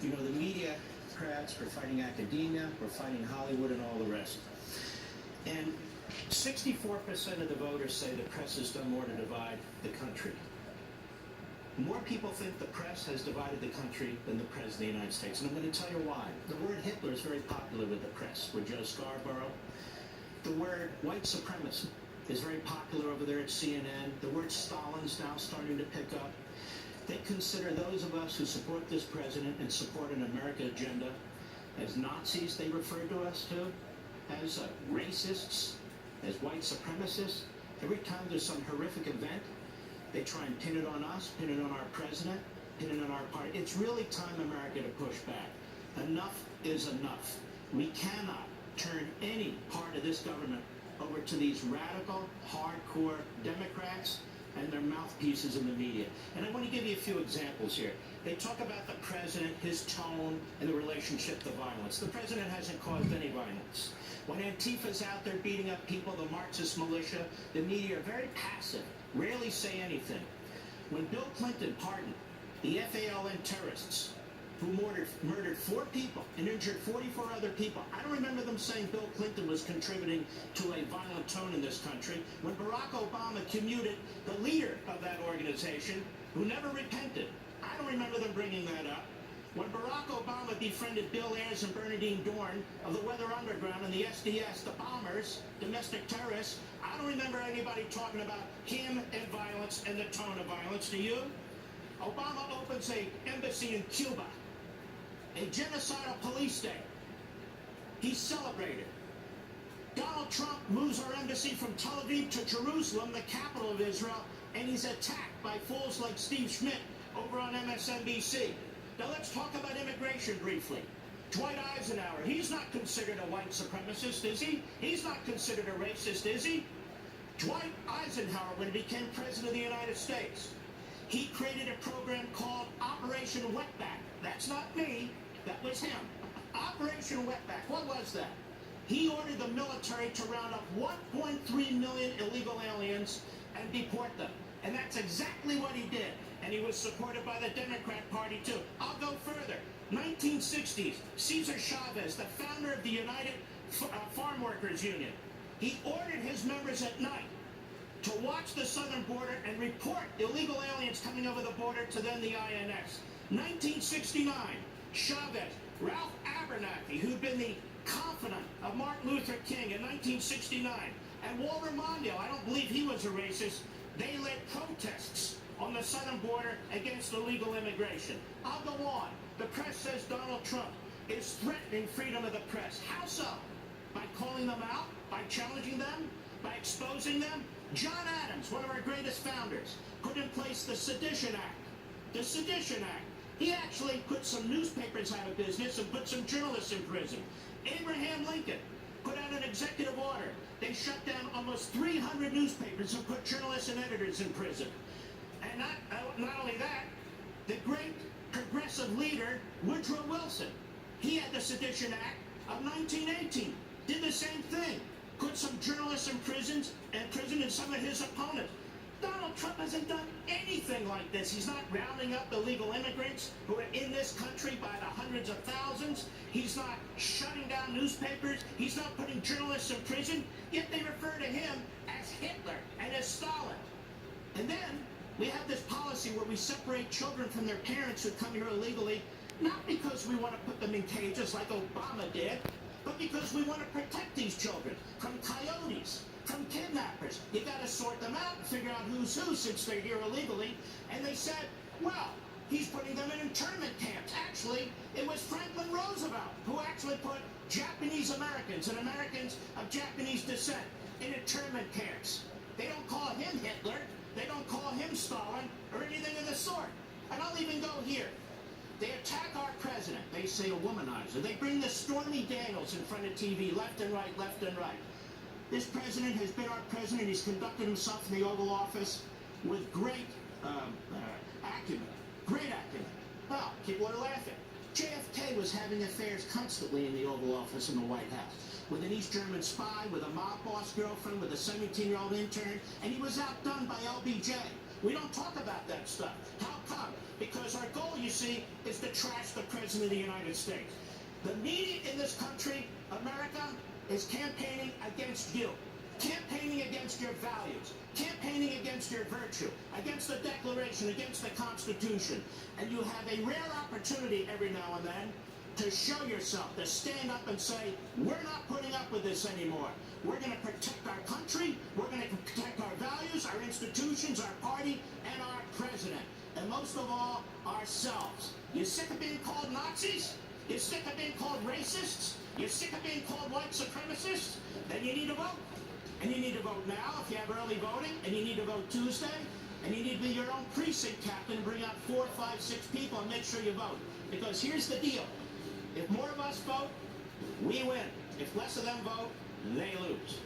You know, the media, crowds, we're fighting academia, we're fighting Hollywood and all the rest. And 64% of the voters say the press has done more to divide the country. More people think the press has divided the country than the President of the United States. And I'm going to tell you why. The word Hitler is very popular with the press, with Joe Scarborough. The word white supremacy is very popular over there at CNN. The word Stalin's now starting to pick up. They consider those of us who support this president and support an America agenda as Nazis, they refer to us to, as racists, as white supremacists. Every time there's some horrific event, they try and pin it on us, pin it on our president, pin it on our party. It's really time, America, to push back. Enough is enough. We cannot turn any part of this government over to these radical, hardcore Democrats and their mouthpieces in the media. And I want to give you a few examples here. They talk about the president, his tone, and the relationship to violence. The president hasn't caused any violence. When Antifa's out there beating up people, the Marxist militia, the media are very passive, rarely say anything. When Bill Clinton pardoned the FALN terrorists who murdered 4 people and injured 44 other people, I don't remember them saying Bill Clinton was contributing to a violent tone in this country. When Barack Obama commuted the leader of that organization, who never repented, I don't remember them bringing that up. When Barack Obama befriended Bill Ayers and Bernadine Dorn of the Weather Underground and the SDS, the bombers, domestic terrorists, I don't remember anybody talking about him and violence and the tone of violence. Do you? Obama opens an embassy in Cuba, a genocidal police state. He's celebrated. Donald Trump moves our embassy from Tel Aviv to Jerusalem, the capital of Israel, and he's attacked by fools like Steve Schmidt over on MSNBC. Now let's talk about immigration briefly. Dwight Eisenhower, he's not considered a white supremacist, is he? He's not considered a racist, is he? Dwight Eisenhower, when he became president of the United States, he created a program called Operation Wetback. That's not me, that was him. Operation Wetback, what was that? He ordered the military to round up 1.3 million illegal aliens and deport them. And that's exactly what he did. And he was supported by the Democrat Party, too. I'll go further. 1960s, Cesar Chavez, the founder of the United Farm Workers Union, he ordered his members at night to watch the southern border and report illegal aliens coming over the border to then the INS. 1969, Chavez, Ralph Abernathy, who'd been the confidant of Martin Luther King in 1969, and Walter Mondale, I don't believe he was a racist, they led protests on the southern border against illegal immigration. I'll go on. The press says Donald Trump is threatening freedom of the press. How so? By calling them out? By challenging them? By exposing them? John Adams, one of our greatest founders, put in place the Sedition Act. The Sedition Act. He actually put some newspapers out of business and put some journalists in prison. Abraham Lincoln put out an executive order. They shut down almost 300 newspapers and put journalists and editors in prison. And not only that, the great progressive leader, Woodrow Wilson, he had the Sedition Act of 1918, did the same thing, put some journalists in prison and some of his opponents. Donald Trump hasn't done anything like this. He's not rounding up illegal immigrants who are in this country by the hundreds of thousands. He's not shutting down newspapers. He's not putting journalists in prison. Yet they refer to him as Hitler and as Stalin. And then we have this policy where we separate children from their parents who come here illegally, not because we want to put them in cages like Obama did, but because we want to protect these children from coyotes, from kidnappers. You got to sort them out and figure out who's who since they're here illegally. And they said, well, he's putting them in internment camps. Actually, it was Franklin Roosevelt who actually put Japanese Americans and Americans of Japanese descent in internment camps. They don't call him Hitler. They don't call him Stalin or anything of the sort. And I'll even go here. They attack our president. They say a womanizer. They bring the Stormy Daniels in front of TV, left and right, left and right. This president has been our president. He's conducted himself in the Oval Office with great acumen. Great acumen. Well, people are laughing. JFK was having affairs constantly in the Oval Office in the White House with an East German spy, with a mob boss girlfriend, with a 17-year-old intern, and he was outdone by LBJ. We don't talk about that stuff. How come? because our goal, you see, is to trash the President of the United States. The media in this country, America, is campaigning against you, campaigning against your values, campaigning against your virtue, against the Declaration, against the Constitution. And you have a rare opportunity every now and then to show yourself, to stand up and say, we're not putting up with this anymore. We're going to protect our country, we're going to protect our values, our institutions, our party, and our president. And most of all, ourselves. You sick of being called Nazis? You're sick of being called racists? You're sick of being called white supremacists? Then you need to vote. And you need to vote now if you have early voting, and you need to vote Tuesday, and you need to be your own precinct captain and bring out 4, 5, 6 people and make sure you vote. Because here's the deal. If more of us vote, we win. If less of them vote, they lose.